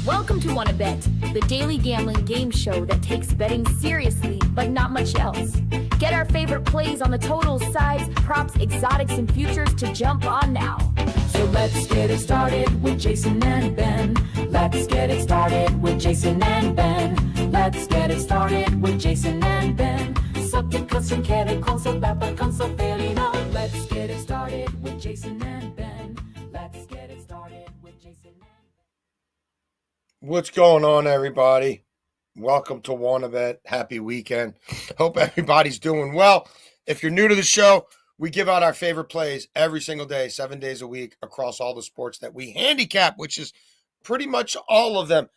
Welcome to Wanna Bet, the daily gambling game show that takes betting seriously, but not much else. Get our favorite plays on the totals, sides, props, exotics, and futures to jump on now. So let's get it started with Jason and Ben. Let's get it started with Jason and Ben. Let's get it started with Jason and Ben. Så att kan som känner konsolbappa konsolfelina. Let's get it started with Jason and Ben. Let's get it started with Jason and Ben. What's going on, everybody? Welcome to Wanna Bet. Happy weekend. Hope everybody's doing well. If you're new to the show, we give out our favorite plays every single day, 7 days a week, across all the sports that we handicap, which is pretty much all of them.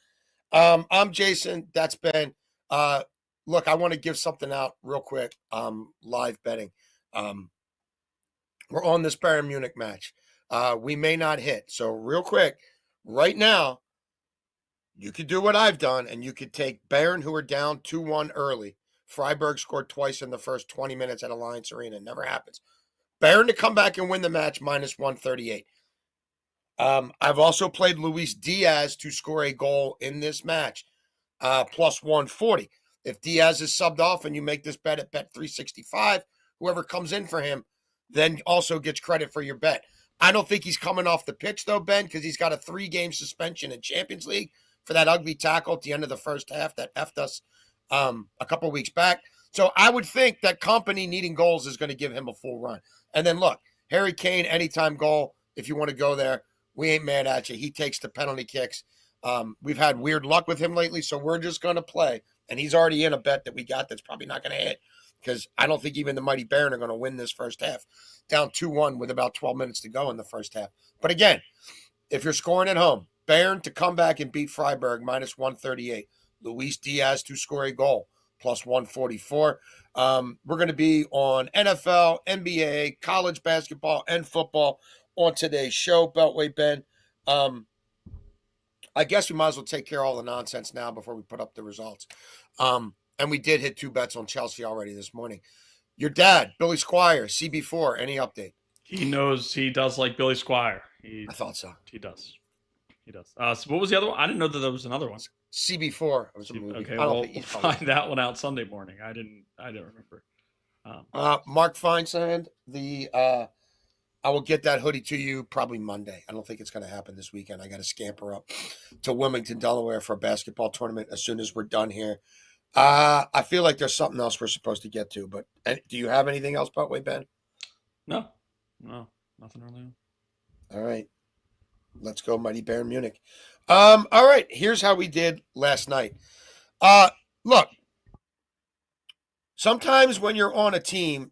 I'm Jason. That's Ben. Look, I want to give something out real quick. Live betting. We're on this Bayern Munich match. We may not hit. So real quick, right now, you could do what I've done, and you could take Bayern, who are down 2-1 early. Freiburg scored twice in the first 20 minutes at Alliance Arena. It never happens. Bayern to come back and win the match, minus 138. I've also played Luis Diaz to score a goal in this match, plus 140. If Diaz is subbed off and you make this bet at bet 365, whoever comes in for him then also gets credit for your bet. I don't think he's coming off the pitch, though, Ben, because he's got a 3-game suspension in Champions League for that ugly tackle at the end of the first half that effed us a couple weeks back. So I would think that Company needing goals is going to give him a full run. And then look, Harry Kane, anytime goal, if you want to go there, we ain't mad at you. He takes the penalty kicks. We've had weird luck with him lately, so we're just going to play. And he's already in a bet that we got that's probably not going to hit because I don't think even the mighty Bayern are going to win this first half. Down 2-1 with about 12 minutes to go in the first half. But again, if you're scoring at home, Bayern to come back and beat Freiburg, minus 138. Luis Diaz to score a goal, plus 144. We're going to be on NFL, NBA, college basketball, and football on today's show. Beltway Ben. I guess we might as well take care of all the nonsense now before we put up the results. And we did hit 2 bets on Chelsea already this morning. Your dad, Billy Squire, CB4, any update? He knows he does like Billy Squire. I thought so. He does. So what was the other one? I didn't know that there was another one. CB4 was a movie. Okay, we'll find that one out Sunday morning. I didn't remember. Mark Feinsand, I will get that hoodie to you probably Monday. I don't think it's going to happen this weekend. I got to scamper up to Wilmington, Delaware for a basketball tournament as soon as we're done here. I feel like there's something else we're supposed to get to, but do you have anything else, Beltway Ben? No, nothing really. All right. Let's go, mighty Bayern Munich. All right, here's how we did last night. Look, sometimes when you're on a team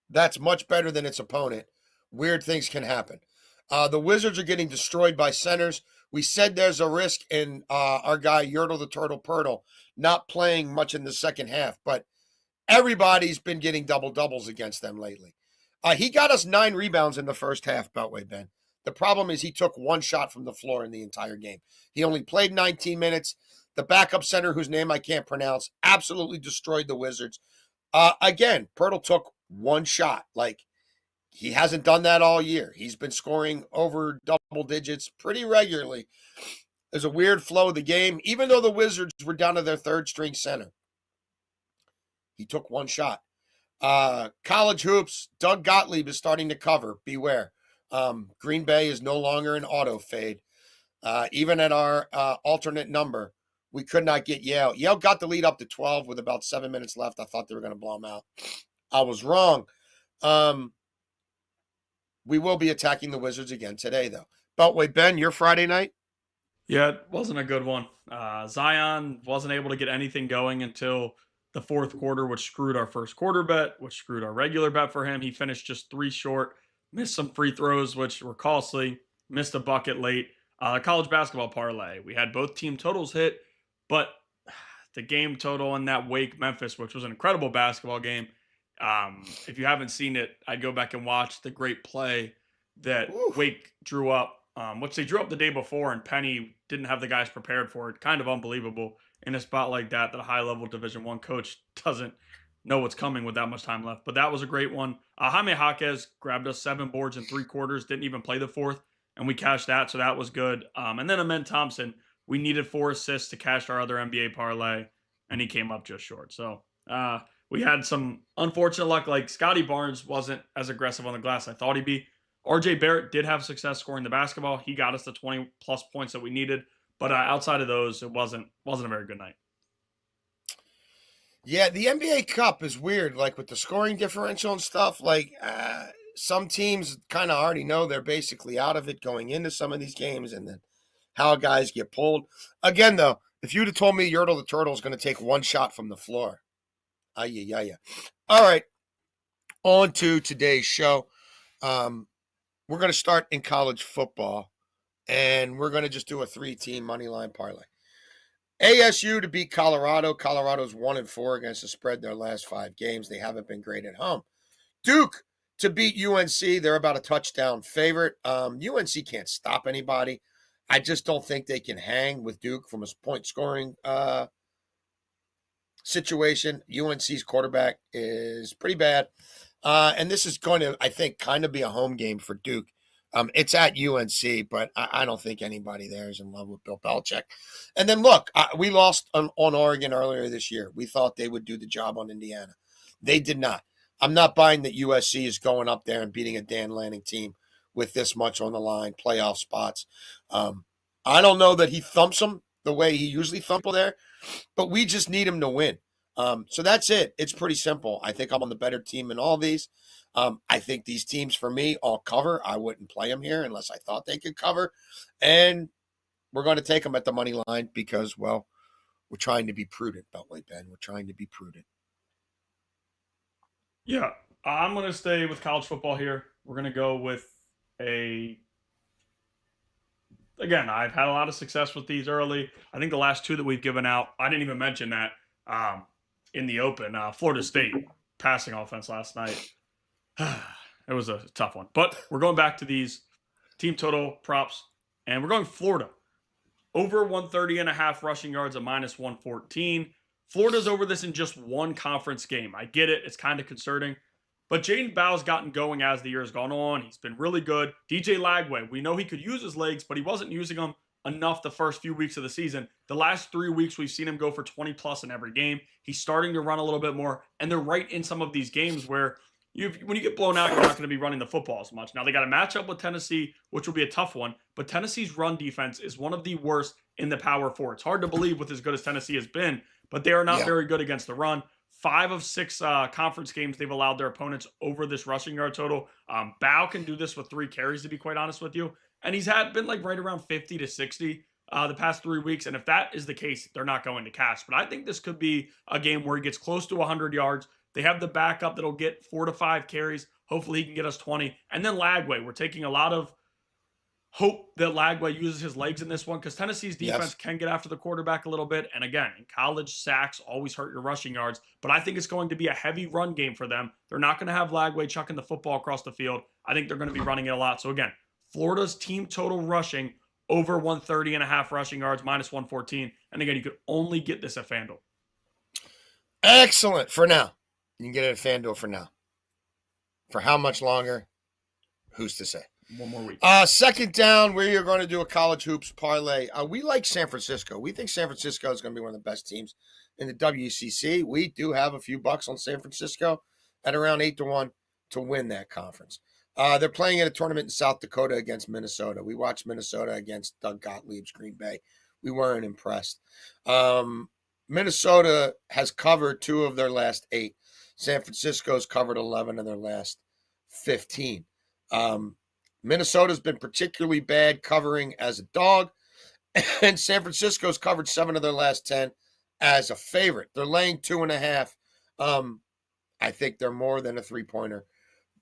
that's much better than its opponent, weird things can happen. The Wizards are getting destroyed by centers. We said there's a risk in our guy, Yertle the Turtle Purtle, not playing much in the second half, but everybody's been getting double-doubles against them lately. He got us 9 rebounds in the first half, Beltway Ben. The problem is he took 1 shot from the floor in the entire game. He only played 19 minutes. The backup center, whose name I can't pronounce, absolutely destroyed the Wizards. Again, Pirtle took 1 shot. Like, he hasn't done that all year. He's been scoring over double digits pretty regularly. There's a weird flow of the game. Even though the Wizards were down to their 3rd-string center, he took 1 shot. College hoops, Doug Gottlieb is starting to cover. Beware. Green Bay is no longer an auto fade. Even at our alternate number, we could not get Yale. Yale got the lead up to 12 with about 7 minutes left. I thought they were going to blow them out. I was wrong. We will be attacking the Wizards again today, though. Beltway Ben, your Friday night? Yeah, it wasn't a good one. Zion wasn't able to get anything going until the 4th quarter, which screwed our first quarter bet, which screwed our regular bet for him. He finished just 3 short. Missed some free throws, which were costly. Missed a bucket late. College basketball parlay. We had both team totals hit, but the game total in that Wake-Memphis, which was an incredible basketball game. If you haven't seen it, I'd go back and watch the great play that Wake drew up, which they drew up the day before, and Penny didn't have the guys prepared for it. Kind of unbelievable in a spot like that a high-level Division I coach doesn't know what's coming with that much time left. But that was a great one. Jaime Jaquez grabbed us 7 boards in 3 quarters, didn't even play the 4th, and we cashed that, so that was good. And then Amen Thompson We needed 4 assists to cash our other NBA parlay, and he came up just short. So we had some unfortunate luck. Like Scotty Barnes wasn't as aggressive on the glass I thought he'd be. RJ Barrett did have success scoring the basketball. He got us the 20 plus points that we needed. But outside of those, it wasn't a very good night. Yeah, the NBA Cup is weird, like with the scoring differential and stuff. Like some teams kind of already know they're basically out of it going into some of these games, and then how guys get pulled. Again, though, if you'd have told me Yertle the Turtle is going to take one shot from the floor, yeah. All right, on to today's show. We're going to start in college football, and we're going to just do a 3-team money line parlay. ASU to beat Colorado. Colorado's 1-4 against the spread their last 5 games. They haven't been great at home. Duke to beat UNC. They're about a touchdown favorite. UNC can't stop anybody. I just don't think they can hang with Duke from a point scoring situation. UNC's quarterback is pretty bad. And this is going to, I think, kind of be a home game for Duke. It's at UNC, but I don't think anybody there is in love with Bill Belichick. And then look, we lost on Oregon earlier this year. We thought they would do the job on Indiana. They did not. I'm not buying that USC is going up there and beating a Dan Lanning team with this much on the line, playoff spots. I don't know that he thumps them the way he usually thumps them there, but we just need him to win. So that's it. It's pretty simple. I think I'm on the better team in all these. I think these teams, for me, all cover. I wouldn't play them here unless I thought they could cover. And we're going to take them at the money line because, well, we're trying to be prudent, Beltway Ben. We're trying to be prudent. Yeah, I'm going to stay with college football here. We're going to go with again, I've had a lot of success with these early. I think the last 2 that we've given out, I didn't even mention that in the open. Florida State passing offense last night. It was a tough one. But we're going back to these team total props, and we're going Florida. Over 130.5 rushing yards, a minus 114. Florida's over this in just one conference game. I get it. It's kind of concerning. But Jaden Bow's gotten going as the year has gone on. He's been really good. DJ Lagway, we know he could use his legs, but he wasn't using them enough the first few weeks of the season. The last 3 weeks, we've seen him go for 20 plus in every game. He's starting to run a little bit more, and they're right in some of these games where when you get blown out, you're not going to be running the football as much. Now, they got a matchup with Tennessee, which will be a tough one, but Tennessee's run defense is one of the worst in the Power 4. It's hard to believe with as good as Tennessee has been, but they are not very good against the run. 5 of 6 conference games, they've allowed their opponents over this rushing yard total. Bow can do this with 3 carries, to be quite honest with you, and he's been like right around 50 to 60 the past 3 weeks, and if that is the case, they're not going to cash. But I think this could be a game where he gets close to 100 yards. They have the backup that'll get 4 to 5 carries. Hopefully he can get us 20. And then Lagway. We're taking a lot of hope that Lagway uses his legs in this one because Tennessee's defense can get after the quarterback a little bit. And again, in college, sacks always hurt your rushing yards. But I think it's going to be a heavy run game for them. They're not going to have Lagway chucking the football across the field. I think they're going to be running it a lot. So again, Florida's team total rushing over 130.5 rushing yards, minus 114. And again, you could only get this at FanDuel. Excellent. For now. You can get it at FanDuel for now. For how much longer? Who's to say? One more week. Second down, we are going to do a college hoops parlay. We like San Francisco. We think San Francisco is going to be one of the best teams in the WCC. We do have a few bucks on San Francisco at around 8-1 to win that conference. They're playing at a tournament in South Dakota against Minnesota. We watched Minnesota against Doug Gottlieb's Green Bay. We weren't impressed. Minnesota has covered 2 of their last 8. San Francisco's covered 11 of their last 15. Minnesota's been particularly bad covering as a dog, and San Francisco's covered 7 of their last 10 as a favorite. They're laying 2.5. I think they're more than a 3-pointer,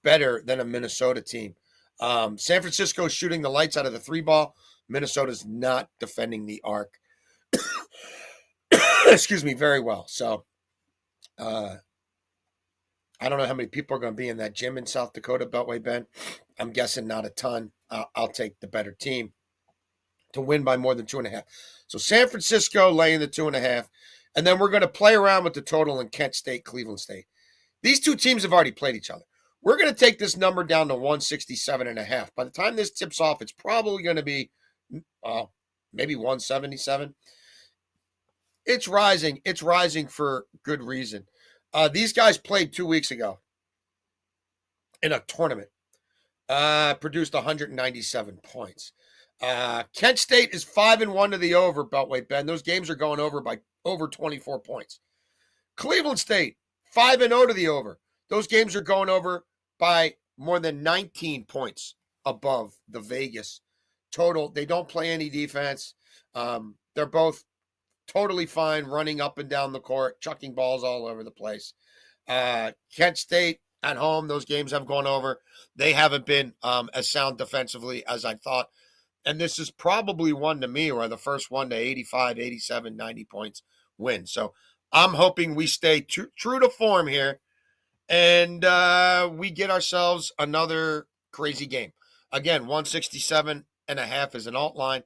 better than a Minnesota team. San Francisco's shooting the lights out of the 3-ball. Minnesota's not defending the arc. Excuse me, very well. So, I don't know how many people are going to be in that gym in South Dakota, Beltway Ben. I'm guessing not a ton. I'll take the better team to win by more than 2.5. So San Francisco laying the 2.5. And then we're going to play around with the total in Kent State, Cleveland State. These 2 teams have already played each other. We're going to take this number down to 167.5. By the time this tips off, it's probably going to be maybe 177. It's rising. It's rising for good reason. These guys played 2 weeks ago in a tournament. Produced 197 points. Kent State is 5-1 to the over, Beltway Ben. Those games are going over by over 24 points. Cleveland State, 5-0 to the over. Those games are going over by more than 19 points above the Vegas total. They don't play any defense. They're both totally fine running up and down the court, chucking balls all over the place. Kent State at home, those games have gone over. They haven't been as sound defensively as I thought. And this is probably one to me where the first one to 85, 87, 90 points win. So I'm hoping we stay true to form here and we get ourselves another crazy game. Again, 167.5 is an alt line.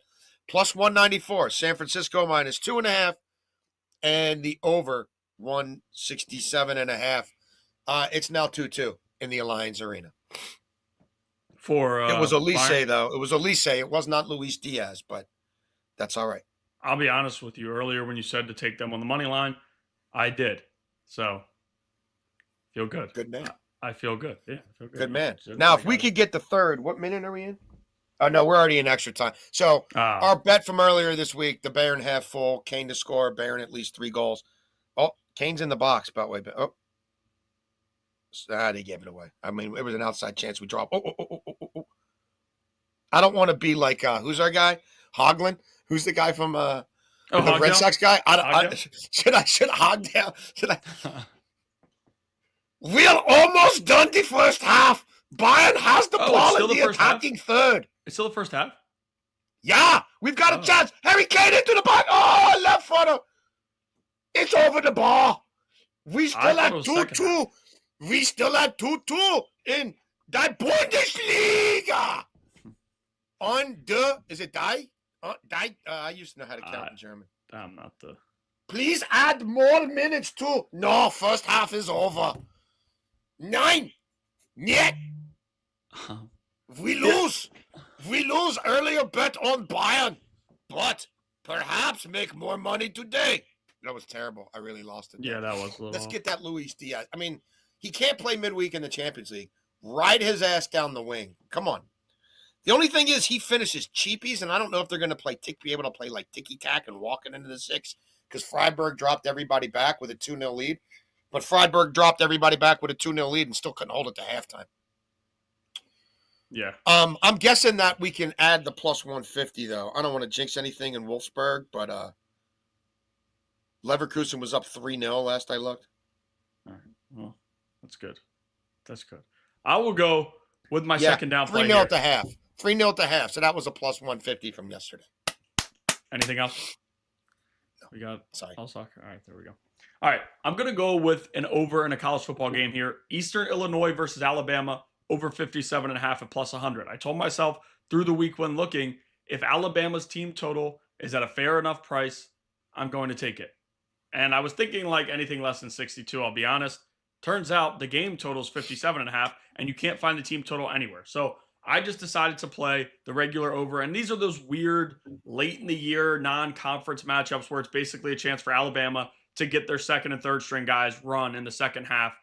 Plus 194. San Francisco minus 2.5. And the over 167.5. It's now 2-2 in the Alliance Arena. It was Elise, though. It was Elise. It was not Luis Diaz, but that's all right. I'll be honest with you. Earlier when you said to take them on the money line, I did. So, feel good. Good man. I feel good. Yeah, I feel good. Good man. Now, if we could get the third, what minute are we in? Oh, no, we're already in extra time. So, our bet from earlier this week, the Bayern half full, Kane to score, Bayern at least 3 goals. Oh, Kane's in the box, by the way. Oh. They gave it away. I mean, it was an outside chance we dropped. Oh. I don't want to be like, who's our guy? Hoagland? Who's the guy from the Red Sox guy? Should I hog down? Should I? We are almost done the first half. Bayern has the ball in the attacking third. It's still the first half? Yeah, we've got a chance. Harry Kane into the box. Oh, left footer. It's over the bar. We still at 2-2. We still at 2-2 in the Bundesliga. Is it die? I used to know how to count in German. I'm not the... Please add more minutes too. No, first half is over. 9. Niet. We lose. We lose. Earlier bet on Bayern. But perhaps make more money today. That was terrible. I really lost it. Yeah, that was a little... Let's get that Luis Diaz. I mean, he can't play midweek in the Champions League. Ride his ass down the wing. Come on. The only thing is he finishes cheapies, and I don't know if they're going to be able to play like ticky-tack and walking into the 6 because Freiburg dropped everybody back with a 2-0 lead. But Freiburg dropped everybody back with a 2-0 lead and still couldn't hold it to halftime. Yeah. I'm guessing that we can add the plus 150, though. I don't want to jinx anything in Wolfsburg, but Leverkusen was up 3-0 last I looked. All right. Well, that's good. That's good. I will go with my second down play 3-0 at the half. 3-0 at the half. So that was a plus 150 from yesterday. Anything else? No. We got all soccer. All right, there we go. All right, I'm going to go with an over in a college football game here. Eastern Illinois versus Alabama, over 57.5 at plus 100. I told myself through the week when looking, if Alabama's team total is at a fair enough price, I'm going to take it. And I was thinking like anything less than 62, I'll be honest. Turns out the game total is 57.5, and you can't find the team total anywhere. So I just decided to play the regular over. And these are those weird late in the year non-conference matchups where it's basically a chance for Alabama to get their second and third string guys run in the second half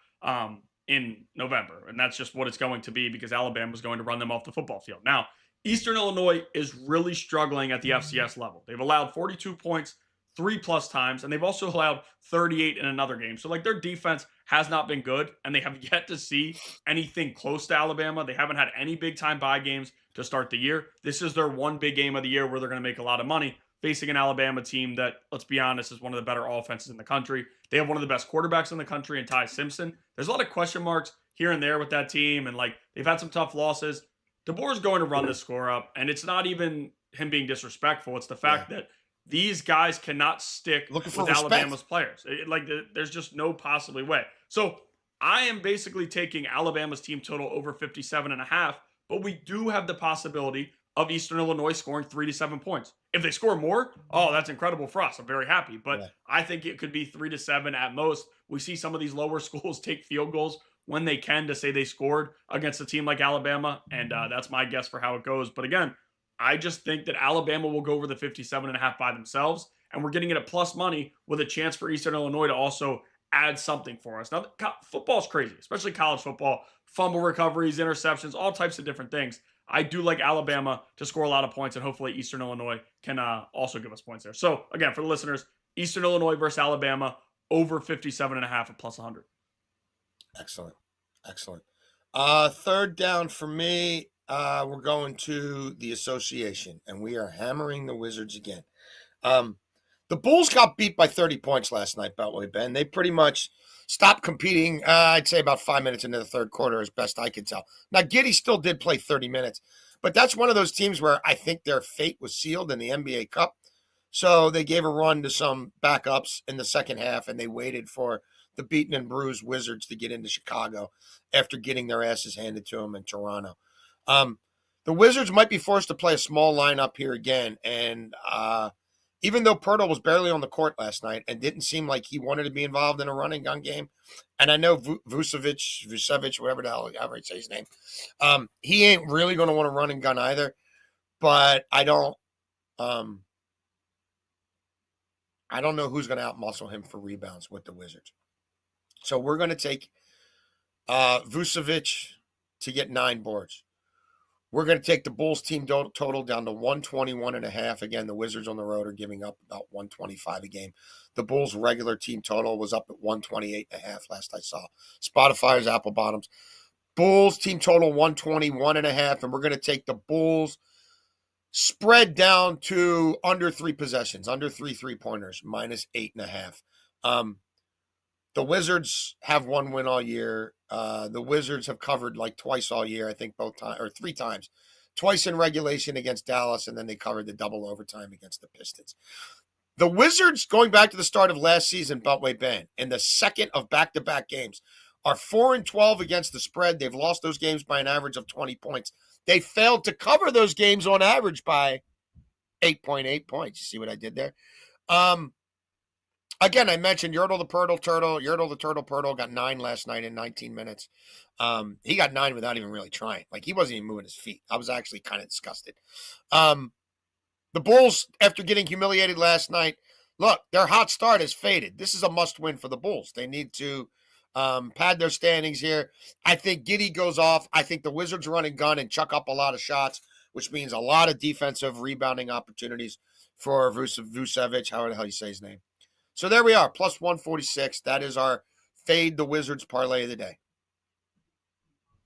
in November. And that's just what it's going to be because Alabama is going to run them off the football field. Now, Eastern Illinois is really struggling at the FCS level. They've allowed 42 points 3+ times, and they've also allowed 38 in another game. So, like, their defense has not been good, and they have yet to see anything close to Alabama. They haven't had any big-time bye games to start the year. This is their one big game of the year where they're going to make a lot of money, facing an Alabama team that, let's be honest, is one of the better offenses in the country. They have one of the best quarterbacks in the country in Ty Simpson. There's a lot of question marks here and there with that team, and, like, they've had some tough losses. DeBoer's going to run this score up, and it's not even him being disrespectful. It's the fact that these guys cannot stick with Alabama's players. There's just no possibly way. So I am basically taking Alabama's team total over 57.5, but we do have the possibility of Eastern Illinois scoring 3 to 7 points. If they score more, that's incredible for us. I'm very happy. But I think it could be 3 to 7 at most. We see some of these lower schools take field goals when they can to say they scored against a team like Alabama, and that's my guess for how it goes. But again, I just think that Alabama will go over the 57.5 by themselves, and we're getting it at plus money with a chance for Eastern Illinois to also add something for us. Now, football's crazy, especially college football. Fumble recoveries, interceptions, all types of different things. I do like Alabama to score a lot of points, and hopefully Eastern Illinois can also give us points there. So, again, for the listeners, Eastern Illinois versus Alabama, over 57.5 at plus 100. Excellent. Excellent. Third down for me, we're going to the association, and we are hammering the Wizards again. The Bulls got beat by 30 points last night, Beltway Ben. They pretty much stopped competing, I'd say about 5 minutes into the third quarter, as best I could tell. Now, Giddey still did play 30 minutes, but that's one of those teams where I think their fate was sealed in the NBA Cup. So they gave a run to some backups in the second half, and they waited for the beaten and bruised Wizards to get into Chicago after getting their asses handed to them in Toronto. The Wizards might be forced to play a small lineup here again, and even though Pirtle was barely on the court last night and didn't seem like he wanted to be involved in a running gun game, and I know Vucevic, whatever the hell, however I say his name, he ain't really going to want to run and gun either. But I don't know who's going to outmuscle him for rebounds with the Wizards. So we're going to take Vucevic to get 9 boards. We're going to take the Bulls team total down to 121.5. Again, the Wizards on the road are giving up about 125 a game. The Bulls regular team total was up at 128.5 last I saw. Spotify's Apple Bottoms. Bulls team total 121.5, and we're going to take the Bulls spread down to under 3 possessions, under 3 3-pointers, minus 8.5. The Wizards have 1 win all year. The Wizards have covered like twice all year, I think both times, or 3 times. Twice in regulation against Dallas, and then they covered the double overtime against the Pistons. The Wizards, going back to the start of last season, Beltway Ben, in the second of back-to-back games, are 4-12 against the spread. They've lost those games by an average of 20 points. They failed to cover those games on average by 8.8 points. You see what I did there? Again, I mentioned Yertle the Turtle Pirtle got 9 last night in 19 minutes. He got 9 without even really trying. Like, he wasn't even moving his feet. I was actually kind of disgusted. The Bulls, after getting humiliated last night, look, their hot start has faded. This is a must-win for the Bulls. They need to pad their standings here. I think Giddey goes off. I think the Wizards run and gun and chuck up a lot of shots, which means a lot of defensive rebounding opportunities for Vucevic, however the hell you say his name. So there we are, plus 146. That is our fade the Wizards parlay of the day.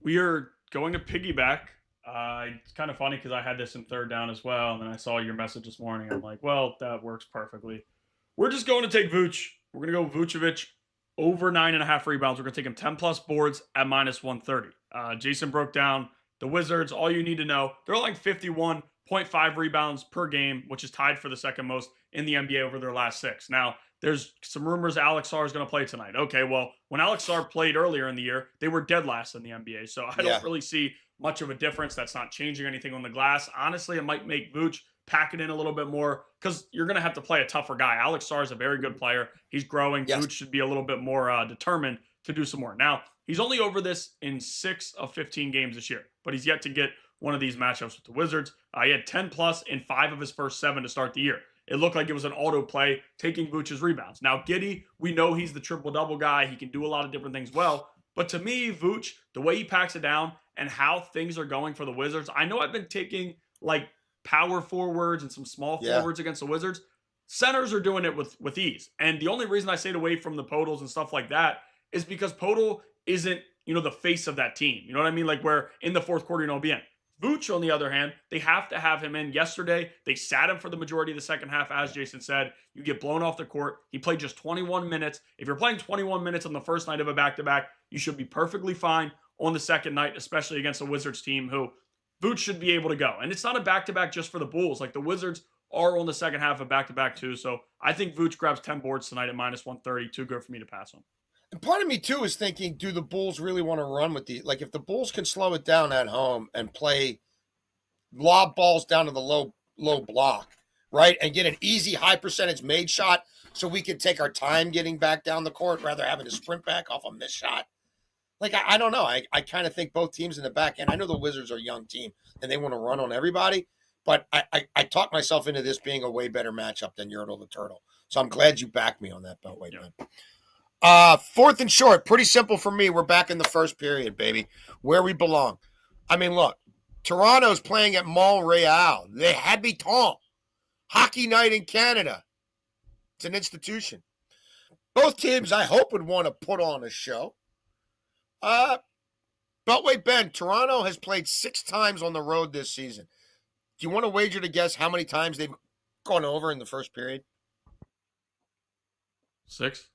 We are going to piggyback. It's kind of funny because I had this in third down as well, and then I saw your message this morning. I'm like, well, that works perfectly. We're just going to take Vooch. We're going to go Vucevic over 9.5 rebounds. We're going to take him 10-plus boards at minus 130. Jason broke down the Wizards. All you need to know, they're like 51.5 rebounds per game, which is tied for the second most in the NBA over their last 6. Now, there's some rumors Alex Sarr is going to play tonight. Okay, well, when Alex Sarr played earlier in the year, they were dead last in the NBA. So I don't really see much of a difference. That's not changing anything on the glass. Honestly, it might make Vooch pack it in a little bit more because you're going to have to play a tougher guy. Alex Sarr is a very good player. He's growing. Yes. Vooch should be a little bit more determined to do some more. Now, he's only over this in 6 of 15 games this year, but he's yet to get one of these matchups with the Wizards. He had 10-plus in 5 of his first 7 to start the year. It looked like it was an auto play, taking Vooch's rebounds. Now, Giddey, we know he's the triple-double guy. He can do a lot of different things well. But to me, Vooch, the way he packs it down and how things are going for the Wizards, I know I've been taking, like, power forwards and some small forwards against the Wizards. Centers are doing it with ease. And the only reason I stayed away from the Podals and stuff like that is because Podal isn't, the face of that team. You know what I mean? Like, where in the fourth quarter, bien. Vooch, on the other hand, they have to have him in. Yesterday, they sat him for the majority of the second half, as Jason said. You get blown off the court. He played just 21 minutes. If you're playing 21 minutes on the first night of a back-to-back, you should be perfectly fine on the second night, especially against a Wizards team who Vooch should be able to go. And it's not a back-to-back just for the Bulls. Like, the Wizards are on the second half of back-to-back too. So I think Vooch grabs 10 boards tonight at minus 130. Too good for me to pass on. And part of me, too, is thinking, do the Bulls really want to run with the – like, if the Bulls can slow it down at home and play lob balls down to the low block, right, and get an easy high-percentage made shot so we can take our time getting back down the court rather having to sprint back off a missed shot. Like, I don't know. I kind of think both teams in the back end – I know the Wizards are a young team and they want to run on everybody, But I talked myself into this being a way better matchup than Yertle the Turtle. So I'm glad you backed me on that, Beltway, man. Fourth and short, pretty simple for me. We're back in the first period, baby, where we belong. I mean, look, Toronto's playing at Montreal, Les Habitants, hockey night in Canada. It's an institution. Both teams, I hope, would want to put on a show. Beltway Ben, Toronto has played 6 times on the road this season. Do you want to wager to guess how many times they've gone over in the first period? 6.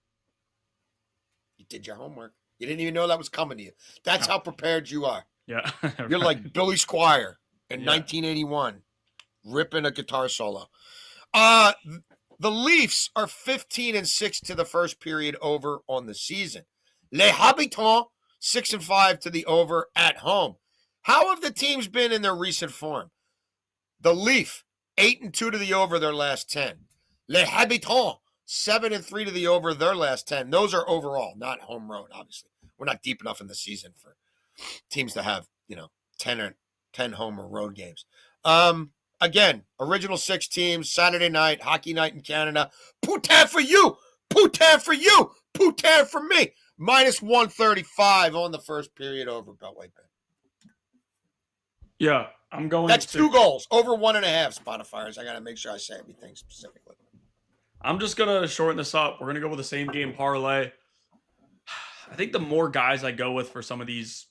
You did your homework. You didn't even know that was coming to you. That's how prepared you are. Yeah. You're like Billy Squire in 1981, ripping a guitar solo. The Leafs are 15-6 to the first period over on the season. Les Habitants 6-5 to the over at home. How have the teams been in their recent form? The Leaf 8-2 to the over their last 10. Les Habitants 7-3 to the over their last 10. Those are overall, not home road, obviously. We're not deep enough in the season for teams to have, 10 home or road games. Again, original 6 teams, Saturday night, hockey night in Canada. Putain for you! Putain for you! Putain for me! Minus 135 on the first period over Beltway Ben. Yeah, I'm going. That's 2 goals, over 1.5 Spotifyers. I got to make sure I say everything specifically. I'm just going to shorten this up. We're going to go with the same game parlay. I think the more guys I go with for some of these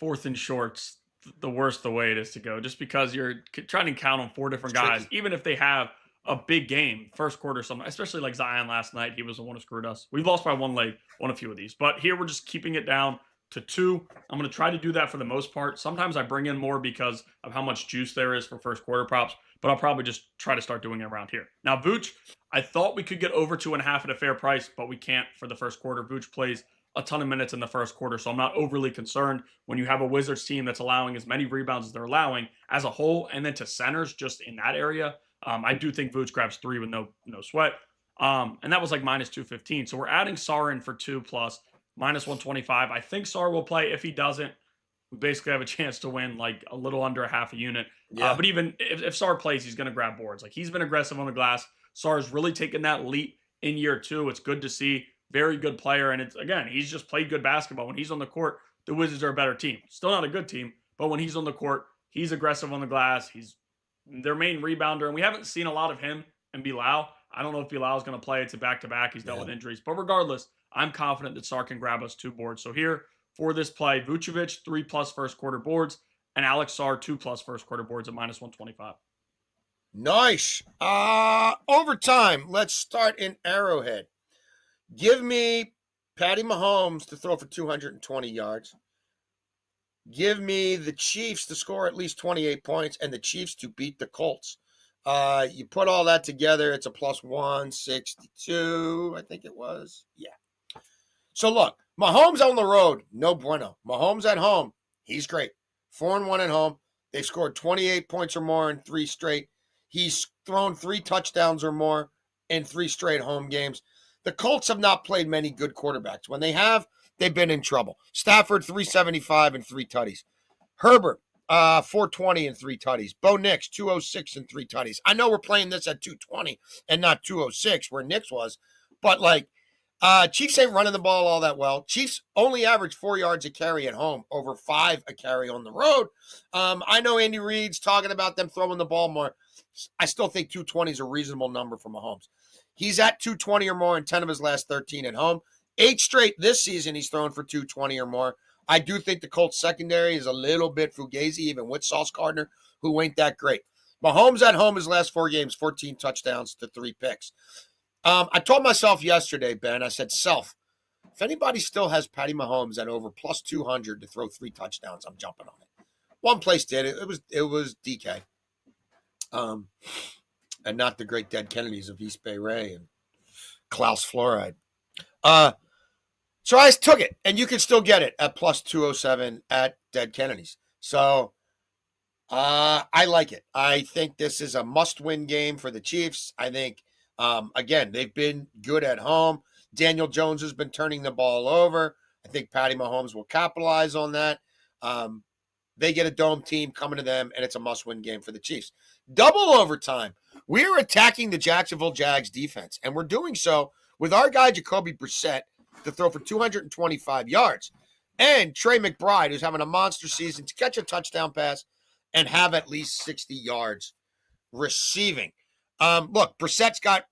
fourth and shorts, the worse the way it is to go, just because you're trying to count on 4 different guys, even if they have a big game, first quarter, something, especially like Zion last night. He was the one who screwed us. We've lost by 1 leg on a few of these, but here we're just keeping it down to 2. I'm going to try to do that for the most part. Sometimes I bring in more because of how much juice there is for first quarter props, but I'll probably just try to start doing it around here. Now, Vooch, I thought we could get over 2.5 at a fair price, but we can't for the first quarter. Vooch plays a ton of minutes in the first quarter, so I'm not overly concerned when you have a Wizards team that's allowing as many rebounds as they're allowing as a whole, and then to centers just in that area. I do think Vooch grabs 3 with no sweat, and that was like minus 215. So we're adding Sar in for 2 plus minus 125. I think Sar will play. If he doesn't, we basically have a chance to win like a little under a half a unit. Yeah. But even if Sar plays, he's going to grab boards. Like, he's been aggressive on the glass. Sar's really taken that leap in year 2. It's good to see. Very good player. And it's, again, he's just played good basketball. When he's on the court, the Wizards are a better team. Still not a good team, but when he's on the court, he's aggressive on the glass. He's their main rebounder. And we haven't seen a lot of him and Bilal. I don't know if Bilal is going to play. It's a back-to-back. He's dealt with injuries. But regardless, I'm confident that Sar can grab us 2 boards. So here for this play, Vucevic, 3 plus first quarter boards, and Alex Sar, 2 plus first quarter boards at minus 125. Nice. Overtime. Let's start in Arrowhead. Give me Patty Mahomes to throw for 220 yards. Give me the Chiefs to score at least 28 points and the Chiefs to beat the Colts. You put all that together, it's a plus 162, I think it was. Yeah. So look, Mahomes on the road, no bueno. Mahomes at home, he's great. 4-1 at home. They've scored 28 points or more in 3 straight. He's thrown 3 touchdowns or more in 3 straight home games. The Colts have not played many good quarterbacks. When they have, they've been in trouble. Stafford, 375 and 3 tutties. Herbert, 420 and 3 tutties. Bo Nix, 206 and 3 tutties. I know we're playing this at 220 and not 206 where Nix was, but Chiefs ain't running the ball all that well. Chiefs only average 4 yards a carry at home, over 5 a carry on the road. I know Andy Reid's talking about them throwing the ball more. I still think 220 is a reasonable number for Mahomes. He's at 220 or more in 10 of his last 13 at home. 8 straight this season, he's thrown for 220 or more. I do think the Colts secondary is a little bit fugazi, even with Sauce Gardner, who ain't that great. Mahomes at home his last 4 games, 14 touchdowns to 3 picks. I told myself yesterday, Ben, I said, if anybody still has Patty Mahomes at over plus 200 to throw 3 touchdowns, I'm jumping on it. One place did it. It was DK. And not the great dead Kennedys of East Bay Ray and Klaus Fluoride. So I took it, and you can still get it at plus 207 at dead Kennedys. So I like it. I think this is a must-win game for the Chiefs. I think, again, they've been good at home. Daniel Jones has been turning the ball over. I think Patty Mahomes will capitalize on that. They get a dome team coming to them, and it's a must-win game for the Chiefs. Double overtime. We're attacking the Jacksonville Jags defense, and we're doing so with our guy Jacoby Brissett to throw for 225 yards, and Trey McBride, who's having a monster season, to catch a touchdown pass and have at least 60 yards receiving. Look, Brissett's got,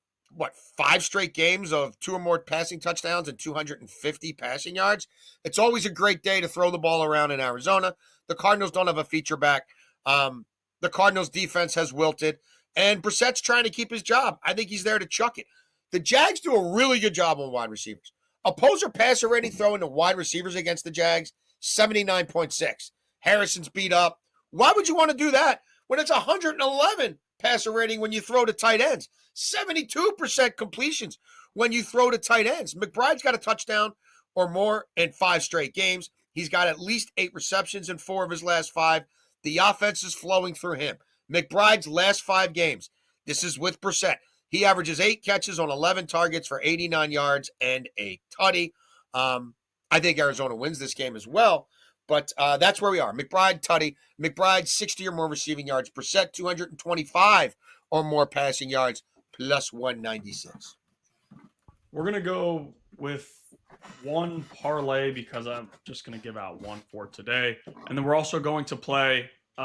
5 straight games of 2 or more passing touchdowns and 250 passing yards. It's always a great day to throw the ball around in Arizona. The Cardinals don't have a feature back. The Cardinals defense has wilted, and Brissett's trying to keep his job. I think he's there to chuck it. The Jags do a really good job on wide receivers. Opposer passer rating throwing to wide receivers against the Jags, 79.6. Harrison's beat up. Why would you want to do that when it's 111 passer rating when you throw to tight ends? 72% completions when you throw to tight ends. McBride's got a touchdown or more in 5 straight games. He's got at least 8 receptions in 4 of his last 5. The offense is flowing through him. McBride's last 5 games, this is with Brissett. He averages 8 catches on 11 targets for 89 yards and a tutty. I think Arizona wins this game as well, but that's where we are. McBride, tutty. McBride, 60 or more receiving yards. Brissett, 225 or more passing yards, plus 196. We're going to go with one parlay because I'm just going to give out one for today. And then we're also going to play 2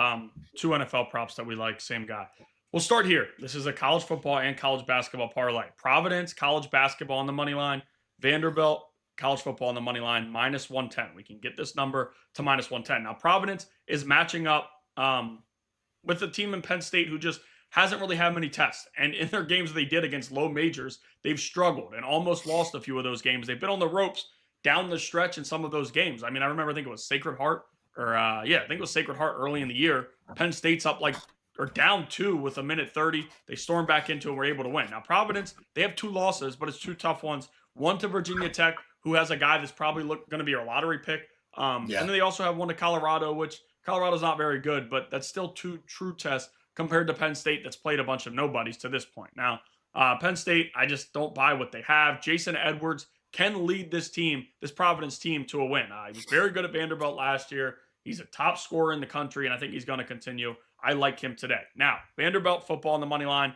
NFL props that we like, same guy. We'll start here. This is a college football and college basketball parlay. Providence, college basketball on the money line. Vanderbilt, college football on the money line, minus 110. We can get this number to minus 110. Now, Providence is matching up with a team in Penn State who just hasn't really had many tests. And in their games they did against low majors, they've struggled and almost lost a few of those games. They've been on the ropes down the stretch in some of those games. I mean, I remember, I think it was Sacred Heart, I think it was Sacred Heart early in the year. Penn State's up or down 2 with a minute 30. They stormed back into it and were able to win. Now, Providence, they have 2 losses, but it's 2 tough ones. One to Virginia Tech, who has a guy that's probably going to be a lottery pick. And then they also have one to Colorado, which Colorado's not very good, but that's still 2 true tests compared to Penn State that's played a bunch of nobodies to this point. Now, Penn State, I just don't buy what they have. Jason Edwards can lead this team, this Providence team, to a win. He was very good at Vanderbilt last year. He's a top scorer in the country, and I think he's going to continue. I like him today. Now, Vanderbilt football on the money line.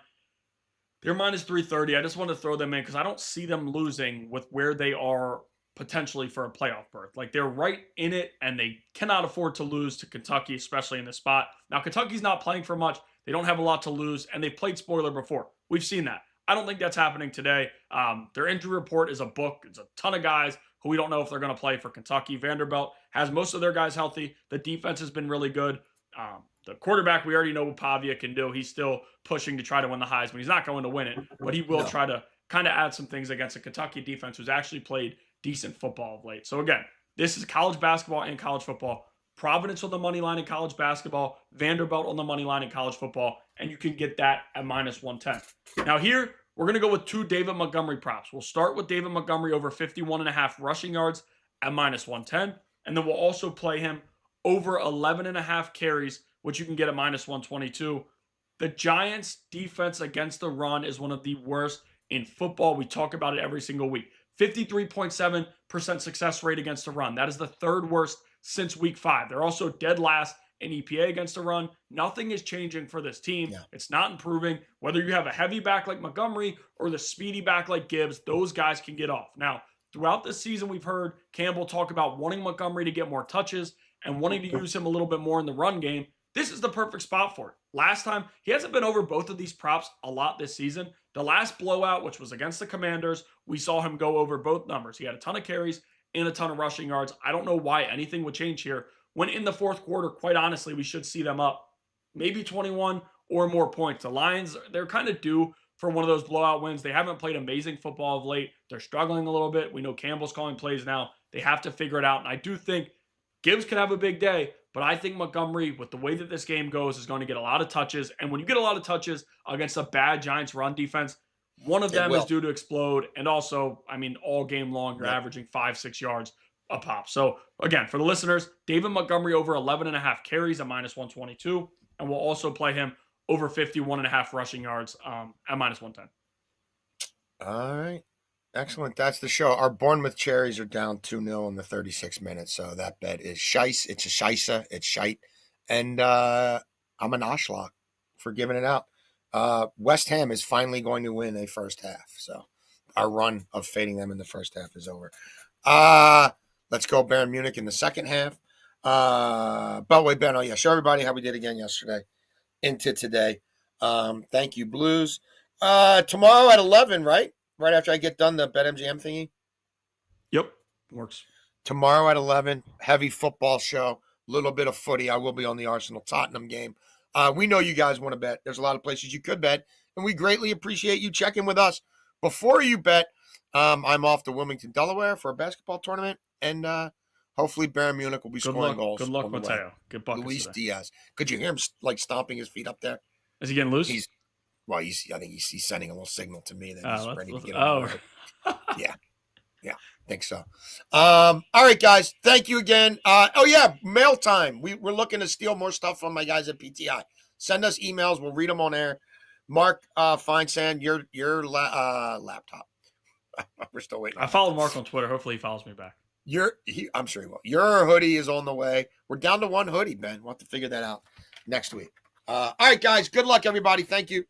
They're minus 330. I just want to throw them in because I don't see them losing with where they are potentially for a playoff berth. Like, they're right in it, and they cannot afford to lose to Kentucky, especially in this spot. Now, Kentucky's not playing for much. They don't have a lot to lose, and they've played spoiler before. We've seen that. I don't think that's happening today. Their injury report is a book. It's a ton of guys who we don't know if they're going to play for Kentucky. Vanderbilt has most of their guys healthy. The defense has been really good. The quarterback, we already know what Pavia can do. He's still pushing to try to win the Heisman. He's not going to win it, but he will try to kind of add some things against a Kentucky defense who's actually played decent football of late. So again, this is college basketball and college football. Providence on the money line in college basketball, Vanderbilt on the money line in college football, and you can get that at minus 110. Now here, we're going to go with 2 David Montgomery props. We'll start with David Montgomery over 51.5 rushing yards at minus 110, and then we'll also play him over 11.5 carries, which you can get at minus 122. The Giants' defense against the run is one of the worst in football. We talk about it every single week. 53.7% success rate against the run. That is the 3rd worst since week 5. They're also dead last in EPA against the run. Nothing is changing for this team. It's not improving. Whether you have a heavy back like Montgomery or the speedy back like Gibbs, those guys can get off. Now, throughout this season, we've heard Campbell talk about wanting Montgomery to get more touches and wanting to use him a little bit more in the run game. This is the perfect spot for it. Last time, he hasn't been over both of these props a lot this season. The last blowout, which was against the Commanders, we saw him go over both numbers. He had a ton of carries and a ton of rushing yards. I don't know why anything would change here. When in the 4th quarter, quite honestly, we should see them up maybe 21 or more points. The Lions, they're kind of due for one of those blowout wins. They haven't played amazing football of late. They're struggling a little bit. We know Campbell's calling plays now. They have to figure it out. And I do think Gibbs could have a big day, but I think Montgomery, with the way that this game goes, is going to get a lot of touches. And when you get a lot of touches against a bad Giants run defense, one of them is due to explode. And also, I mean, all game long, you're averaging 5-6 yards a pop. So again, for the listeners, David Montgomery over 11.5 carries at minus 122. And we'll also play him over 51.5 rushing yards at minus 110. All right. Excellent. That's the show. Our Bournemouth Cherries are down 2-0 in the 36 minutes. So that bet is shice. It's a shisa. It's shite. And I'm an Oshlock for giving it out. West Ham is finally going to win a first half. So our run of fading them in the first half is over. Let's go Bayern Munich in the second half. Beltway Ben, show everybody how we did again yesterday into today. Thank you, Blues. Tomorrow at 11, right? Right after I get done the BetMGM thingy. Yep, works. Tomorrow at 11, heavy football show, little bit of footy. I will be on the Arsenal-Tottenham game. We know you guys want to bet. There's a lot of places you could bet, and we greatly appreciate you checking with us. Before you bet, I'm off to Wilmington, Delaware for a basketball tournament, and hopefully Bayern Munich will be scoring goals. Good luck, Mateo. Good buckets Luis today. Diaz. Could you hear him like stomping his feet up there? Is he getting loose? I think he's sending a little signal to me that he's ready to get on. Oh, Yeah. I think so. All right, guys. Thank you again. Mail time. We're looking to steal more stuff from my guys at PTI. Send us emails. We'll read them on air. Mark Feinsand, your laptop. We're still waiting. I followed Mark on Twitter. Hopefully he follows me back. I'm sure he will. Your hoodie is on the way. We're down to one hoodie, Ben. We'll have to figure that out next week. All right, guys. Good luck, everybody. Thank you.